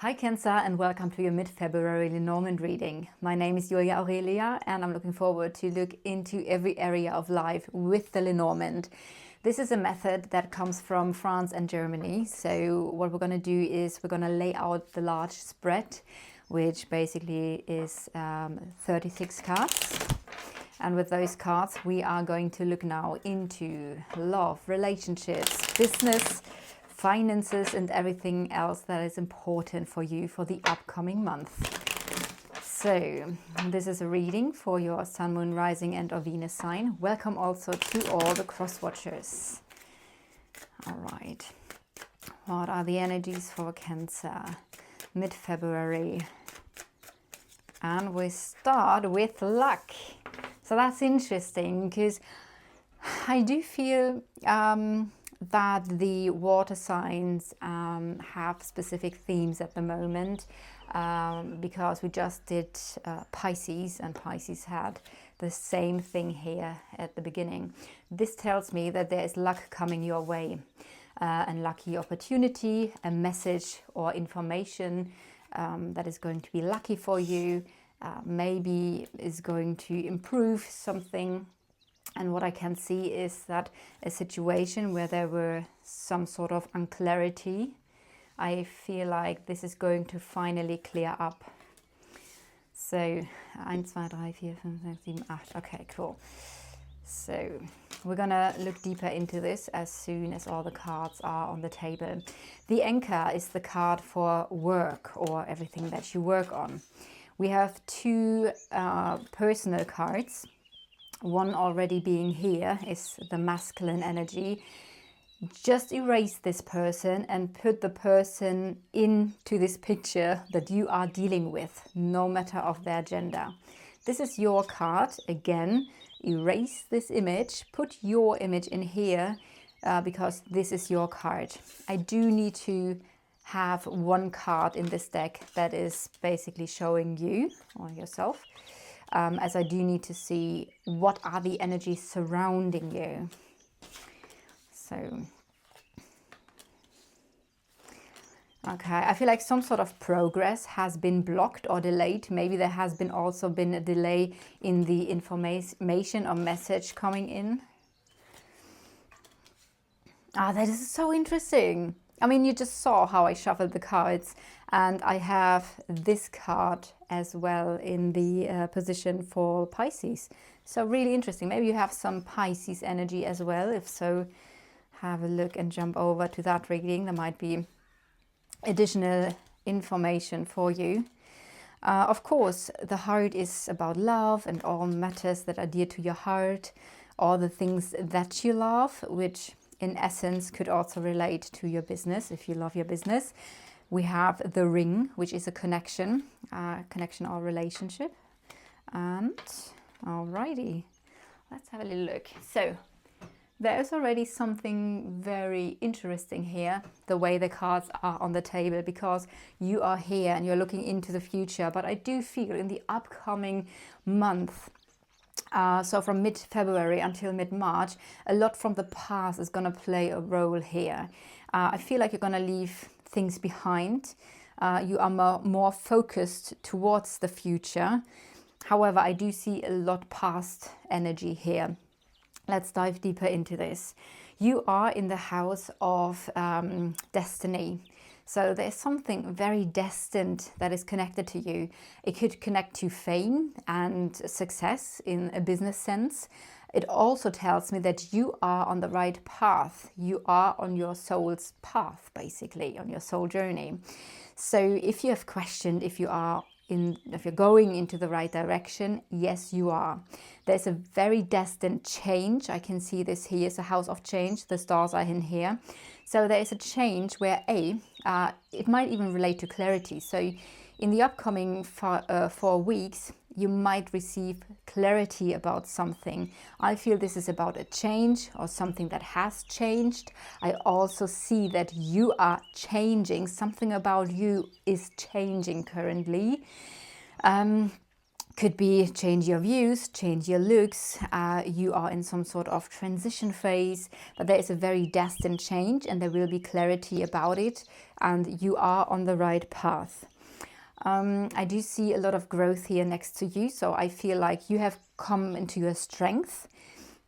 Hi Cancer, and welcome to your mid-February Lenormand reading. My name is Julia Aurelia and I'm looking forward to look into every area of life with the Lenormand. This is a method that comes from France and Germany. So what we're going to do is we're going to lay out the large spread, which basically is 36 cards. And with those cards, we are going to look now into love, relationships, business, finances, and everything else that is important for you for the upcoming month. So this is a reading for your Sun, Moon, Rising, and or Venus sign. Welcome also to all the cross watchers. All right. What are the energies for Cancer mid-February? And we start with luck. So that's interesting because I do feel that the water signs have specific themes at the moment, because we just did Pisces, and Pisces had the same thing here at the beginning. This tells me that there is luck coming your way, and lucky opportunity, a message or information that is going to be lucky for you, maybe is going to improve something. And what I can see is that a situation where there were some sort of unclarity, I feel like this is going to finally clear up. So 1, 2, 3, 4, 5, 6, 7, 8. Okay, cool. So we're gonna look deeper into this as soon as all the cards are on the table. The anchor is the card for work or everything that you work on. We have two personal cards. One already being here is the masculine energy. Just erase this person and put the person into this picture that you are dealing with, no matter of their gender. This is your card. Again, erase this image, put your image in here, because this is your card. I do need to have one card in this deck that is basically showing you or yourself. As I do need to see what are the energies surrounding you. So, okay, I feel like some sort of progress has been blocked or delayed. Maybe there has been also been a delay in the information or message coming in. That is so interesting. I mean, you just saw how I shuffled the cards, and I have this card as well in the position for Pisces. So really interesting. Maybe you have some Pisces energy as well. If so, have a look and jump over to that reading. There might be additional information for you. Of course, the heart is about love and all matters that are dear to your heart, all the things that you love, which in essence could also relate to your business if you love your business. We have the ring, which is a connection or relationship. And alrighty, let's have a little look. So there is already something very interesting here, the way the cards are on the table, because you are here and you're looking into the future. But I do feel in the upcoming month, so from mid-February until mid-March, a lot from the past is going to play a role here. I feel like you're going to leave things behind. You are more focused towards the future. However, I do see a lot past energy here. Let's dive deeper into this. You are in the house of destiny. So there's something very destined that is connected to you. It could connect to fame and success in a business sense. It also tells me that you are on the right path. You are on your soul's path, basically, on your soul journey. So if you have questioned if you're going into the right direction, yes, you are. There's a very destined change. I can see this here is a house of change. The stars are in here. So there is a change where it might even relate to clarity. So in the upcoming 4 weeks, you might receive clarity about something. I feel this is about a change or something that has changed. I also see that you are changing. Something about you is changing currently. Could be change your views, change your looks. You are in some sort of transition phase, but there is a very destined change and there will be clarity about it, and you are on the right path. I do see a lot of growth here next to you, so I feel like you have come into your strength.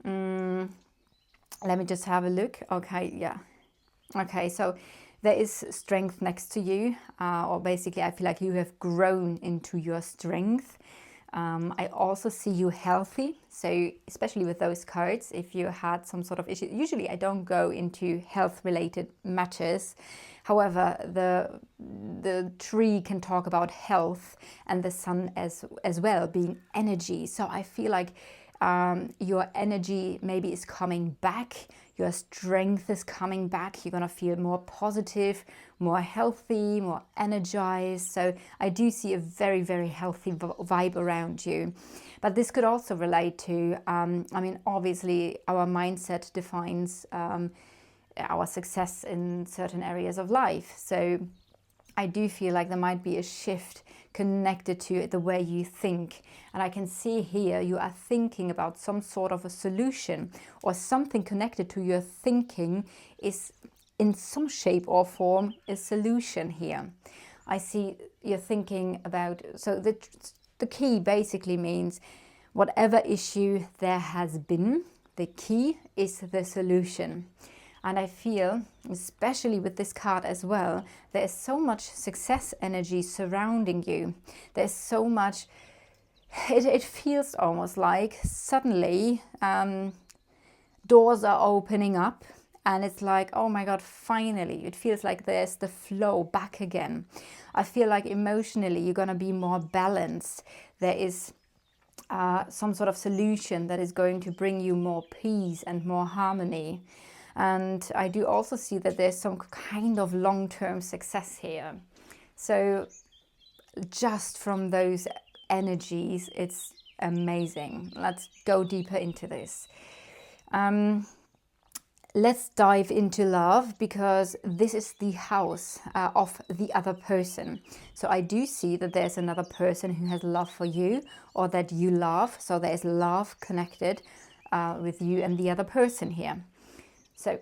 Let me just have a look. Okay, yeah. Okay, so there is strength next to you, or basically I feel like you have grown into your strength. I also see you healthy, so especially with those cards, if you had some sort of issue, usually I don't go into health related matters. However, the tree can talk about health, and the sun as well being energy. So I feel like your energy maybe is coming back, your strength is coming back, you're gonna feel more positive, more healthy, more energized. So I do see a very, very healthy vibe around you. But this could also relate to, I mean, obviously our mindset defines our success in certain areas of life. So I do feel like there might be a shift connected to the way you think. And I can see here you are thinking about some sort of a solution, or something connected to your thinking is in some shape or form a solution here. I see you're thinking about, so the key basically means whatever issue there has been, the key is the solution. And I feel, especially with this card as well, there is so much success energy surrounding you. There's so much, it feels almost like suddenly doors are opening up, and it's like, oh my God, finally. It feels like there's the flow back again. I feel like emotionally you're gonna be more balanced. There is some sort of solution that is going to bring you more peace and more harmony. And I do also see that there's some kind of long-term success here. So just from those energies, it's amazing. Let's go deeper into this. Let's dive into love, because this is the house of the other person. So I do see that there's another person who has love for you, or that you love. So there's love connected with you and the other person here. So,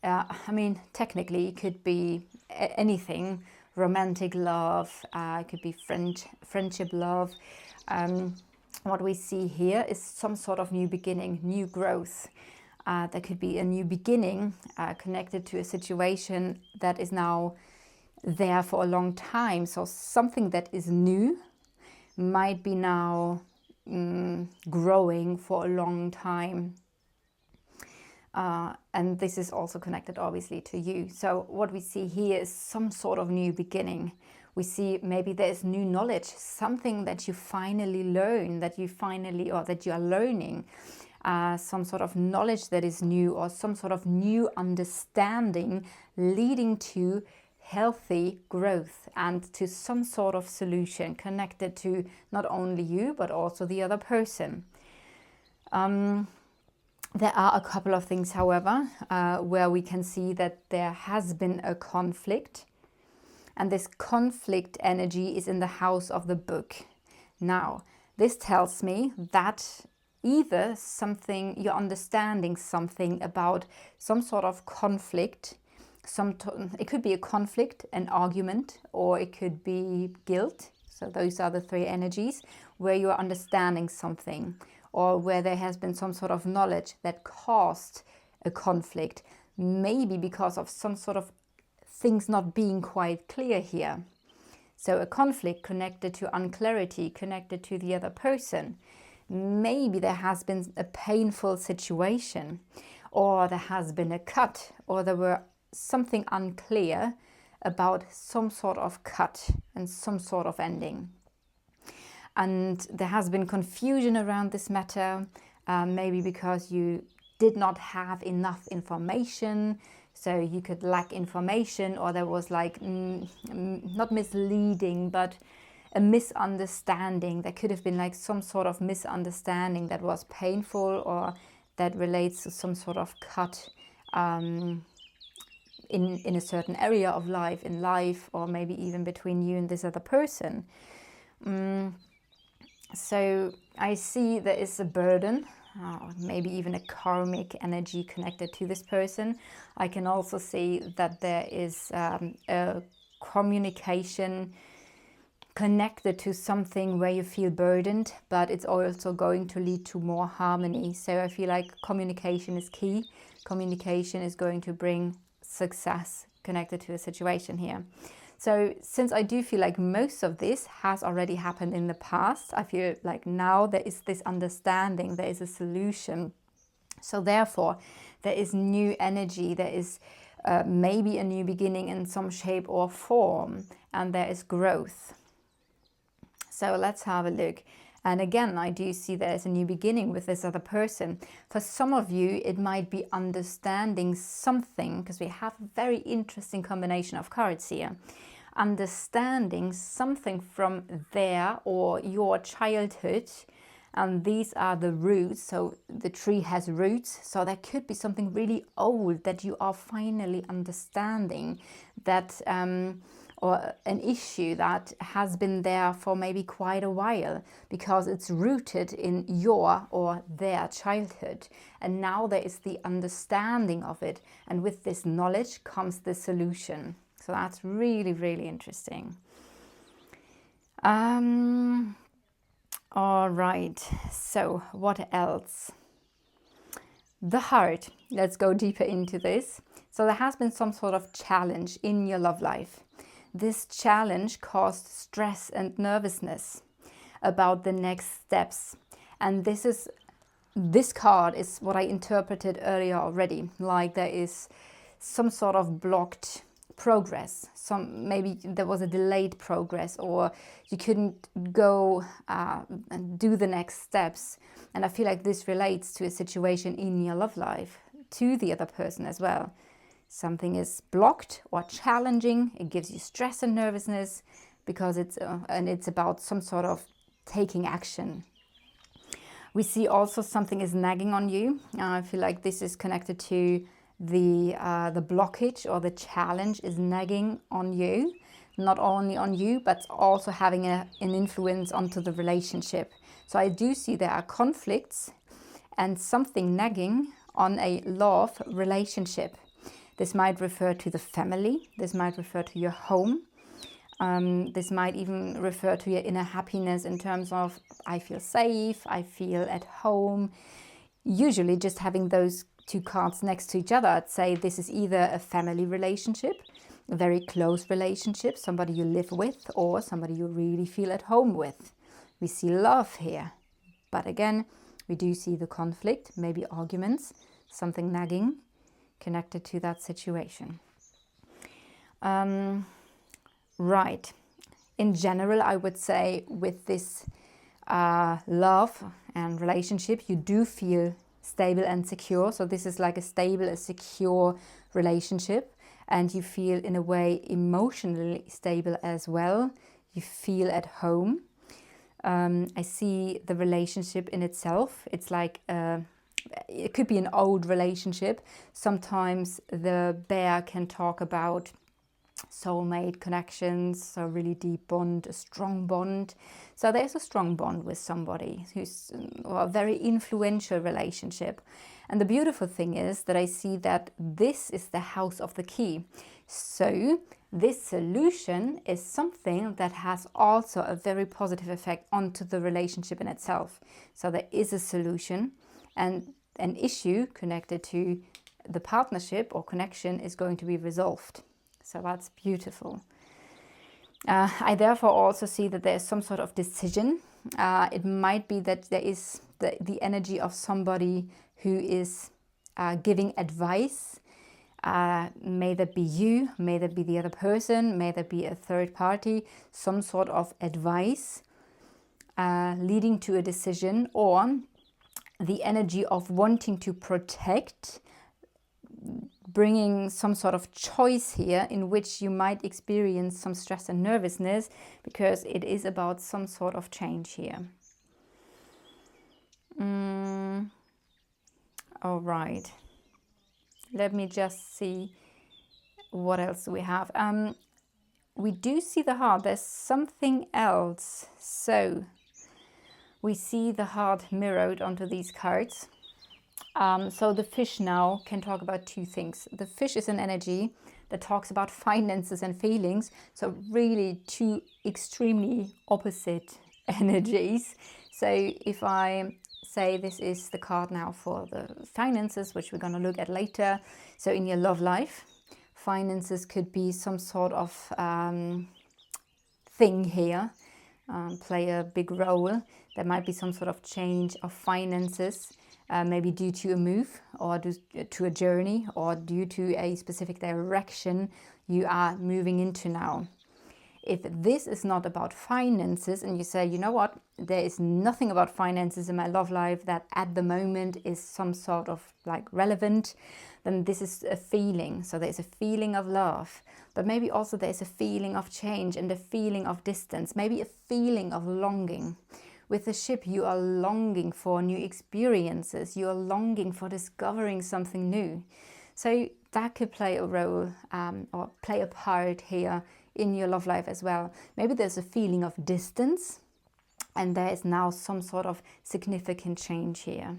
I mean, technically it could be anything, romantic love, it could be friendship love. What we see here is some sort of new beginning, new growth. There could be a new beginning connected to a situation that is now there for a long time. So something that is new might be now growing for a long time. And this is also connected obviously to you. So what we see here is some sort of new beginning. We see maybe there's new knowledge, something that you finally learn, that you are learning, some sort of knowledge that is new, or some sort of new understanding leading to healthy growth and to some sort of solution connected to not only you but also the other person. There are a couple of things, however, where we can see that there has been a conflict, and this conflict energy is in the house of the book. Now, this tells me that either you're understanding something about some sort of conflict. It could be a conflict, an argument, or it could be guilt. So those are the three energies where you are understanding something, or where there has been some sort of knowledge that caused a conflict, maybe because of some sort of things not being quite clear here. So a conflict connected to unclarity, connected to the other person. Maybe there has been a painful situation, or there has been a cut, or there were something unclear about some sort of cut and some sort of ending. And there has been confusion around this matter, maybe because you did not have enough information, so you could lack information, or there was like, not misleading, but a misunderstanding. There could have been like some sort of misunderstanding that was painful, or that relates to some sort of cut in a certain area of life, or maybe even between you and this other person. So I see there is a burden, maybe even a karmic energy connected to this person. I can also see that there is a communication connected to something where you feel burdened, but it's also going to lead to more harmony. So I feel like communication is key. Communication is going to bring success connected to a situation here. So since I do feel like most of this has already happened in the past, I feel like now there is this understanding, there is a solution. So therefore, there is new energy, there is maybe a new beginning in some shape or form, and there is growth. So let's have a look. And again, I do see there's a new beginning with this other person. For some of you, it might be understanding something, because we have a very interesting combination of cards here. Understanding something from their or your childhood. And these are the roots. So the tree has roots. So there could be something really old that you are finally understanding, that or an issue that has been there for maybe quite a while, because it's rooted in your or their childhood. And now there is the understanding of it. And with this knowledge comes the solution. So that's really, really interesting. All right, so what else? The heart. Let's go deeper into this. So there has been some sort of challenge in your love life. This challenge caused stress and nervousness about the next steps. And this card is what I interpreted earlier already. Like there is some sort of blocked progress. Maybe there was a delayed progress, or you couldn't go and do the next steps. And I feel like this relates to a situation in your love life, to the other person as well. Something is blocked or challenging. It gives you stress and nervousness because it's about some sort of taking action. We see also something is nagging on you. I feel like this is connected to the blockage, or the challenge is nagging on you, not only on you, but also having an influence onto the relationship. So I do see there are conflicts and something nagging on a love relationship. This might refer to the family. This might refer to your home. This might even refer to your inner happiness in terms of, I feel safe, I feel at home. Usually just having those two cards next to each other, I'd say this is either a family relationship, a very close relationship, somebody you live with, or somebody you really feel at home with. We see love here. But again, we do see the conflict, maybe arguments, something nagging connected to that situation. Right. In general, I would say with this love and relationship, you do feel stable and secure. So this is like a stable, a secure relationship. And you feel in a way emotionally stable as well. You feel at home. I see the relationship in itself. It's like it could be an old relationship. Sometimes the bear can talk about soulmate connections, so really deep bond, a strong bond. So there's a strong bond with somebody who's a very influential relationship. And the beautiful thing is that I see that this is the house of the key. So this solution is something that has also a very positive effect onto the relationship in itself. So there is a solution, and an issue connected to the partnership or connection is going to be resolved. So that's beautiful. I therefore also see that there's some sort of decision. It might be that there is the energy of somebody who is giving advice. May that be you, may that be the other person, may that be a third party, some sort of advice leading to a decision, or the energy of wanting to protect, bringing some sort of choice here in which you might experience some stress and nervousness, because it is about some sort of change here. All right. Let me just see what else we have. We do see the heart. There's something else. So we see the heart mirrored onto these cards. So the fish now can talk about two things. The fish is an energy that talks about finances and feelings. So really two extremely opposite energies. So if I say this is the card now for the finances, which we're going to look at later. So in your love life, finances could be some sort of thing here, play a big role. There might be some sort of change of finances, maybe due to a move or due to a journey or due to a specific direction you are moving into now. If this is not about finances and you say, you know what, there is nothing about finances in my love life that at the moment is some sort of like relevant, then this is a feeling. So there's a feeling of love, but maybe also there's a feeling of change and a feeling of distance, maybe a feeling of longing. With the ship, you are longing for new experiences. You are longing for discovering something new. So that could play a role or play a part here in your love life as well. Maybe there's a feeling of distance and there is now some sort of significant change here.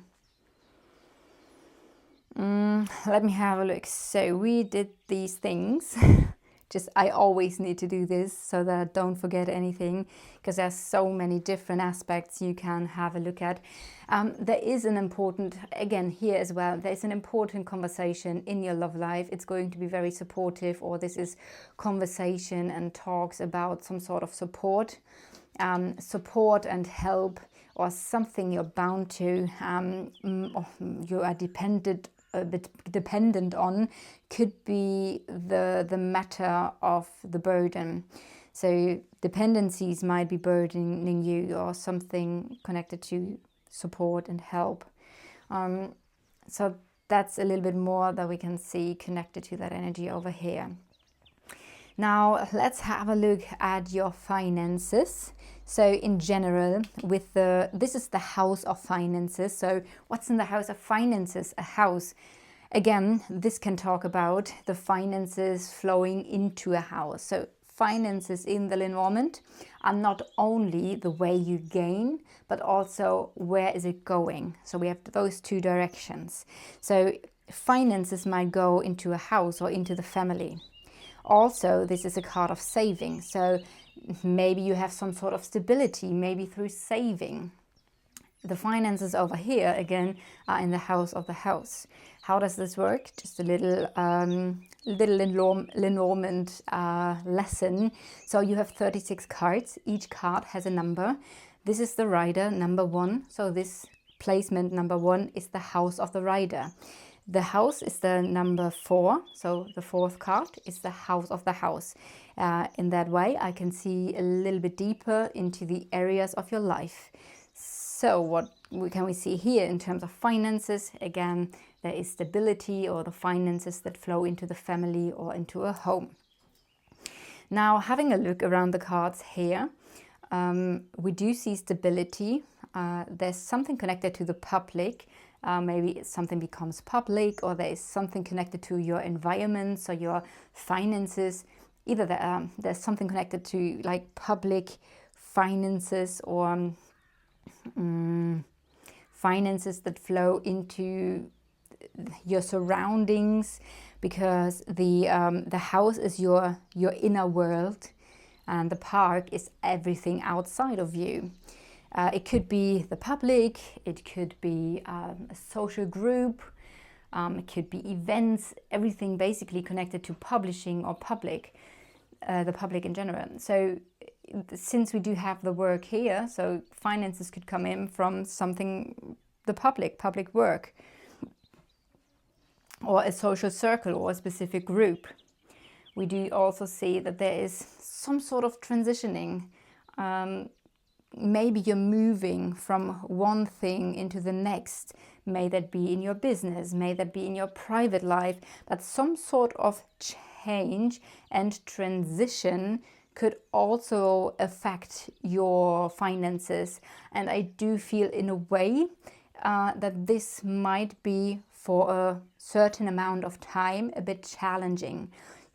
Let me have a look. So we did these things. Just I always need to do this so that I don't forget anything, because there's so many different aspects you can have a look at. There is an important, again here as well, there's an important conversation in your love life. It's going to be very supportive, or this is conversation and talks about some sort of support and help, or something you're bound to, you are dependent on, could be the matter of the burden. So dependencies might be burdening you, or something connected to support and help. So that's a little bit more that we can see connected to that energy over here. Now let's have a look at your finances. So in general, with this is the house of finances. So what's in the house of finances? A house. Again, this can talk about the finances flowing into a house. So finances in the Lenormand are not only the way you gain, but also where is it going. So we have those two directions. So finances might go into a house or into the family. Also, this is a card of saving. So maybe you have some sort of stability, maybe through saving. The finances over here, again, are in the house of the house. How does this work? Just a little Lenormand lesson. So you have 36 cards. Each card has a number. This is the rider, number 1. So this placement, number 1, is the house of the rider. The house is the number 4. So the 4th card is the house of the house. In that way, I can see a little bit deeper into the areas of your life. So what can we see here in terms of finances? Again, there is stability, or the finances that flow into the family or into a home. Now, having a look around the cards here, we do see stability. There's something connected to the public. Maybe something becomes public, or there is something connected to your environment, so your finances. Either there's something connected to like public finances, or finances that flow into your surroundings, because the house is your inner world, and the park is everything outside of you. It could be the public, it could be a social group, it could be events, everything basically connected to publishing or public, the public in general. So since we do have the work here, so finances could come in from something, the public work, or a social circle, or a specific group. We do also see that there is some sort of transitioning. Maybe you're moving from one thing into the next. May that be in your business, may that be in your private life, but some sort of change and transition could also affect your finances. And I do feel in a way that this might be for a certain amount of time a bit challenging,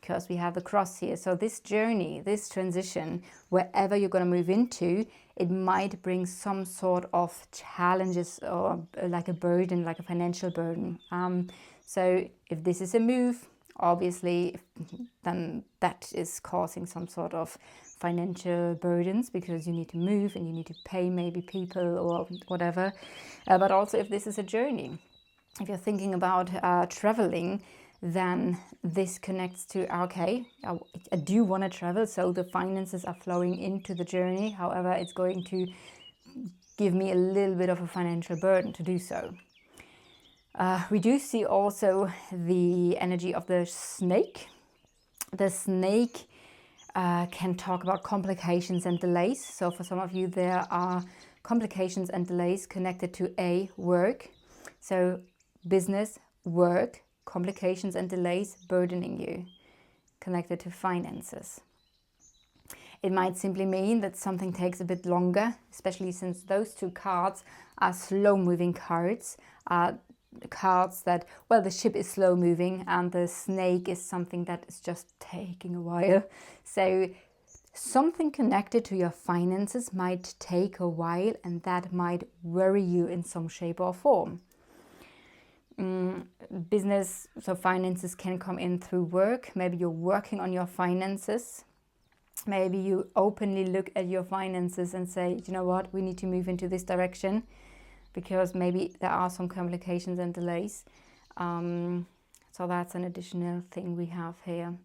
because we have the cross here. So this journey, this transition, wherever you're going to move into, it might bring some sort of challenges or like a burden, like a financial burden. So if this is a move, obviously, then that is causing some sort of financial burdens because you need to move and you need to pay maybe people or whatever. But also if this is a journey, if you're thinking about traveling, then this connects to, okay, I do want to travel, so the finances are flowing into the journey. However, it's going to give me a little bit of a financial burden to do so. We do see also the energy of the snake. The snake can talk about complications and delays. So for some of you, there are complications and delays connected to work. So business, work, complications and delays burdening you, connected to finances. It might simply mean that something takes a bit longer, especially since those two cards are slow-moving cards, cards that, well, the ship is slow moving and the snake is something that is just taking a while. So something connected to your finances might take a while, and that might worry you in some shape or form. Business, so finances can come in through work. Maybe you're working on your finances. Maybe you openly look at your finances and say, you know what, we need to move into this direction, because maybe there are some complications and delays. So that's an additional thing we have here.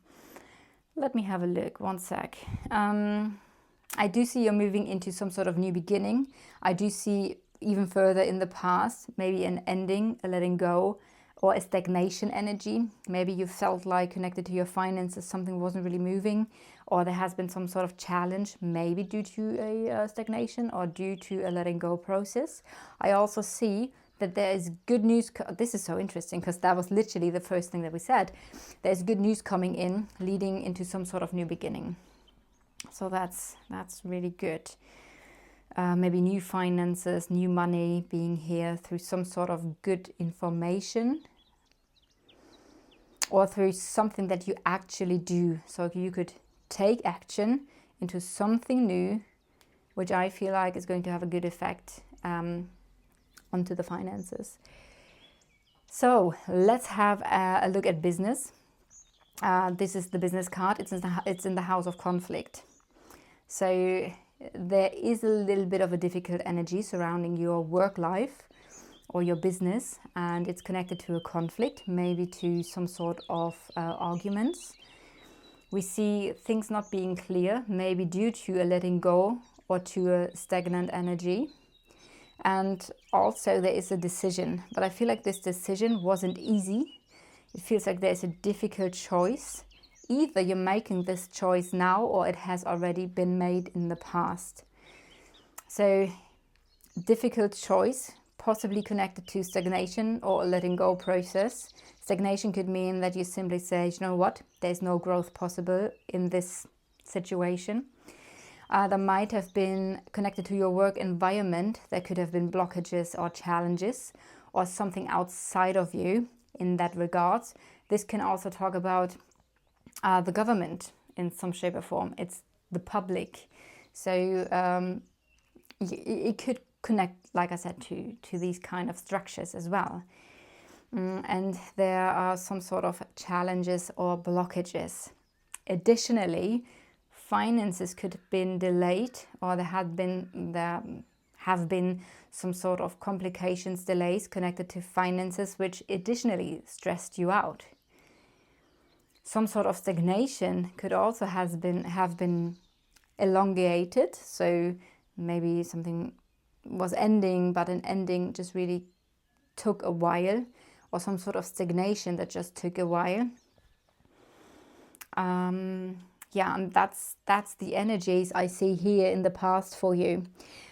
Let me have a look, one sec. I do see you're moving into some sort of new beginning. I do see even further in the past, maybe an ending, a letting go, or a stagnation energy. Maybe you felt like connected to your finances, something wasn't really moving, or there has been some sort of challenge, maybe due to a stagnation or due to a letting go process. I also see that there is good news. This is so interesting because that was literally the first thing that we said. There's good news coming in, leading into some sort of new beginning. So that's really good. Maybe new finances, new money being here through some sort of good information, or through something that you actually do. So you could take action into something new, which I feel like is going to have a good effect onto the finances. So let's have a look at business. This is the business card. It's in the house of conflict. So there is a little bit of a difficult energy surrounding your work life or your business, and it's connected to a conflict, maybe to some sort of arguments. We see things not being clear, maybe due to a letting go or to a stagnant energy. And also there is a decision, but I feel like this decision wasn't easy. It feels like there's a difficult choice. Either you're making this choice now or it has already been made in the past. So difficult choice, possibly connected to stagnation or a letting go process. Stagnation could mean that you simply say, you know what, there's no growth possible in this situation. There might have been connected to your work environment. There could have been blockages or challenges or something outside of you in that regards. This can also talk about the government in some shape or form. It's the public. So it could connect, like I said, to these kind of structures as well. And there are some sort of challenges or blockages. Additionally, finances could have been delayed, or there have been some sort of complications, delays connected to finances, which additionally stressed you out. Some sort of stagnation could also have been elongated. So maybe something was ending, but an ending just really took a while, or some sort of stagnation that just took a while. Yeah, and that's the energies I see here in the past for you.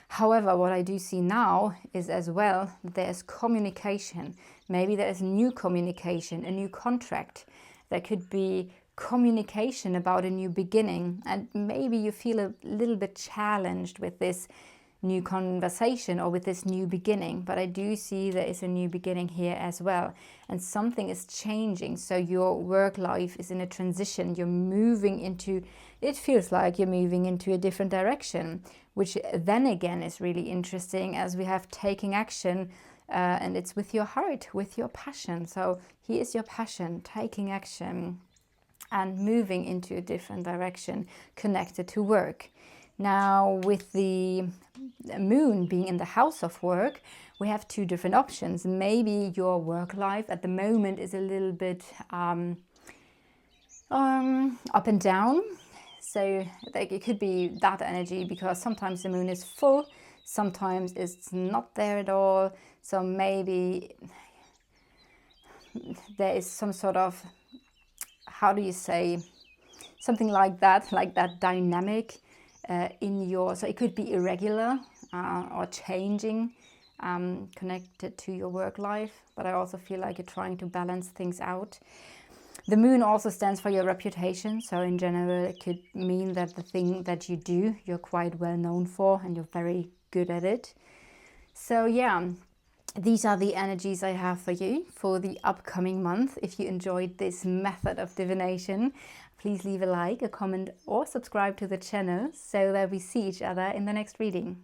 However, what I do see now is as well, there's communication. Maybe there's new communication, a new contract. There could be communication about a new beginning, and maybe you feel a little bit challenged with this new conversation or with this new beginning. But I do see there is a new beginning here as well, and something is changing. So your work life is in a transition. You're moving into, it feels like you're moving into a different direction, which then again is really interesting, as we have taking action, and it's with your heart, with your passion. So here is your passion, taking action and moving into a different direction connected to work. Now, with the moon being in the house of work, we have two different options. Maybe your work life at the moment is a little bit up and down. So like, it could be that energy, because sometimes the moon is full, sometimes it's not there at all. So maybe there is some sort of, how do you say, something like that dynamic in your, so it could be irregular or changing, connected to your work life. But I also feel like you're trying to balance things out. The moon also stands for your reputation. So in general, it could mean that the thing that you do, you're quite well known for and you're very good at it. So yeah, these are the energies I have for you for the upcoming month. If you enjoyed this method of divination, please leave a like, a comment, or subscribe to the channel so that we see each other in the next reading.